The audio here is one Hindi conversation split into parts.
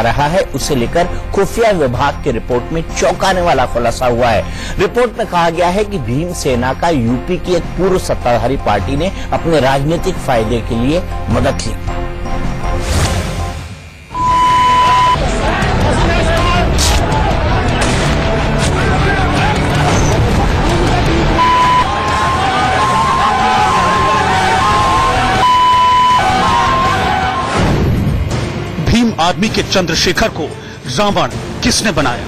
रहा है, उसे लेकर खुफिया विभाग की रिपोर्ट में चौंकाने वाला खुलासा हुआ है। रिपोर्ट में कहा गया है कि भीम सेना का यूपी की एक पूर्व सत्ताधारी पार्टी ने अपने राजनीतिक फायदे के लिए मदद ली। भीम आर्मी के चंद्रशेखर को रावण किसने बनाया?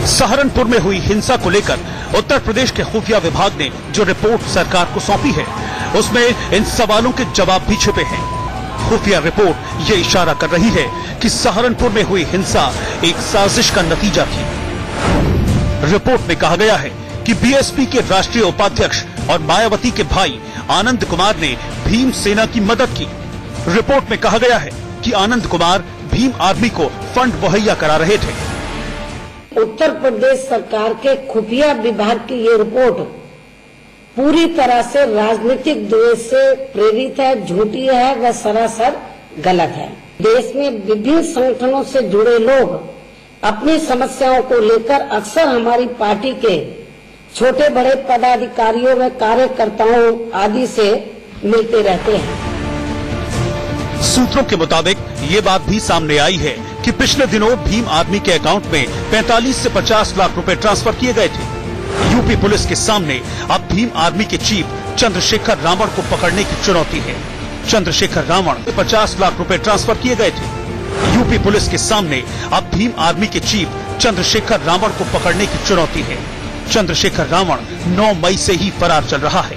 सहारनपुर में हुई हिंसा को लेकर उत्तर प्रदेश के खुफिया विभाग ने जो रिपोर्ट सरकार को सौंपी है, उसमें इन सवालों के जवाब भी छिपे हैं। खुफिया रिपोर्ट ये इशारा कर रही है कि सहारनपुर में हुई हिंसा एक साजिश का नतीजा थी। रिपोर्ट में कहा गया है कि बीएसपी के राष्ट्रीय उपाध्यक्ष और मायावती के भाई आनंद कुमार ने भीम सेना की मदद की। रिपोर्ट में कहा गया है कि आनंद कुमार भीम आर्मी को फंड मुहैया करा रहे थे। उत्तर प्रदेश सरकार के खुफिया विभाग की ये रिपोर्ट पूरी तरह से राजनीतिक द्वेष से प्रेरित है, झूठी है व सरासर गलत है। देश में विभिन्न संगठनों से जुड़े लोग अपनी समस्याओं को लेकर अक्सर हमारी पार्टी के छोटे बड़े पदाधिकारियों व कार्यकर्ताओं आदि से मिलते रहते हैं। सूत्रों के मुताबिक ये बात भी सामने आई है कि पिछले दिनों भीम आर्मी के अकाउंट में 45 से 50 लाख रुपए ट्रांसफर किए गए थे। यूपी पुलिस के सामने अब भीम आर्मी के चीफ चंद्रशेखर रावण को पकड़ने की चुनौती है। चंद्रशेखर रावण 50 लाख रुपए ट्रांसफर किए गए थे। यूपी पुलिस के सामने अब भीम आर्मी के चीफ चंद्रशेखर रावण को पकड़ने की चुनौती है। चंद्रशेखर रावण 9 मई से ही फरार चल रहा है।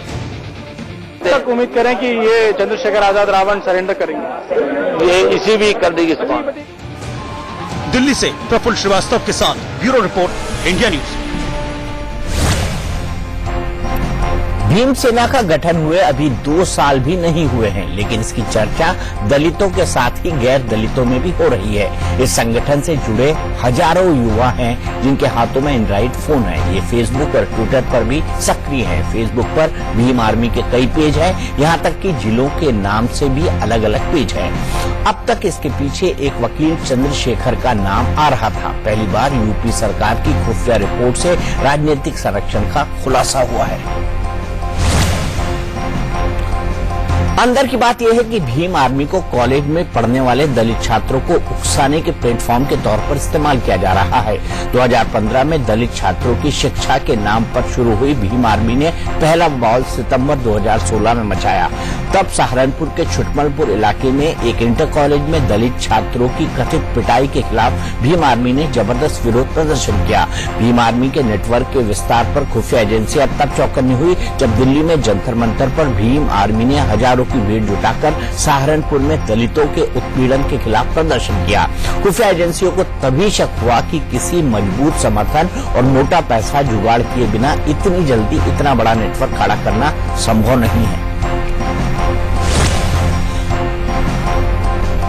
तक उम्मीद करें कि ये चंद्रशेखर आजाद रावण सरेंडर करेंगे, ये इसी भी कर देगी। दिल्ली से प्रफुल्ल श्रीवास्तव के साथ bureau report, India news. Bhim सेना का गठन हुए अभी 2 साल भी नहीं हुए हैं, लेकिन इसकी चर्चा दलितों के साथ ही गैर दलितों में भी हो रही है। इस संगठन से जुड़े हजारों युवा हैं जिनके हाथों में एंड्रॉइड फोन है। ये फेसबुक और ट्विटर पर भी सक्रिय है। फेसबुक पर भीम आर्मी के कई पेज हैं, यहाँ तक कि जिलों के नाम से भी अलग अलग पेज है। अब तक इसके पीछे एक वकील चंद्रशेखर का नाम आ रहा था। पहली बार यूपी सरकार की खुफिया रिपोर्ट से राजनीतिक संरक्षण का खुलासा हुआ है। अंदर की बात यह है कि भीम आर्मी को कॉलेज में पढ़ने वाले दलित छात्रों को उकसाने के प्लेटफॉर्म के तौर पर इस्तेमाल किया जा रहा है। 2015 में दलित छात्रों की शिक्षा के नाम पर शुरू हुई भीम आर्मी ने पहला बवाल सितंबर 2016 में मचाया। तब सहारनपुर के छुटमलपुर इलाके में एक इंटर कॉलेज में दलित छात्रों की कथित पिटाई के खिलाफ भीम आर्मी ने जबरदस्त विरोध प्रदर्शन किया। भीम आर्मी के नेटवर्क के विस्तार पर खुफिया एजेंसियां तब चौकन्नी हुई जब दिल्ली में जंतर मंतर पर भीम आर्मी ने हजारों की भीड़ जुटाकर सहारनपुर में दलितों के उत्पीड़न के खिलाफ प्रदर्शन किया। खुफिया एजेंसियों को तभी शक हुआ कि किसी मजबूत समर्थन और मोटा पैसा जुगाड़ किए बिना इतनी जल्दी इतना बड़ा नेटवर्क खड़ा करना संभव नहीं है।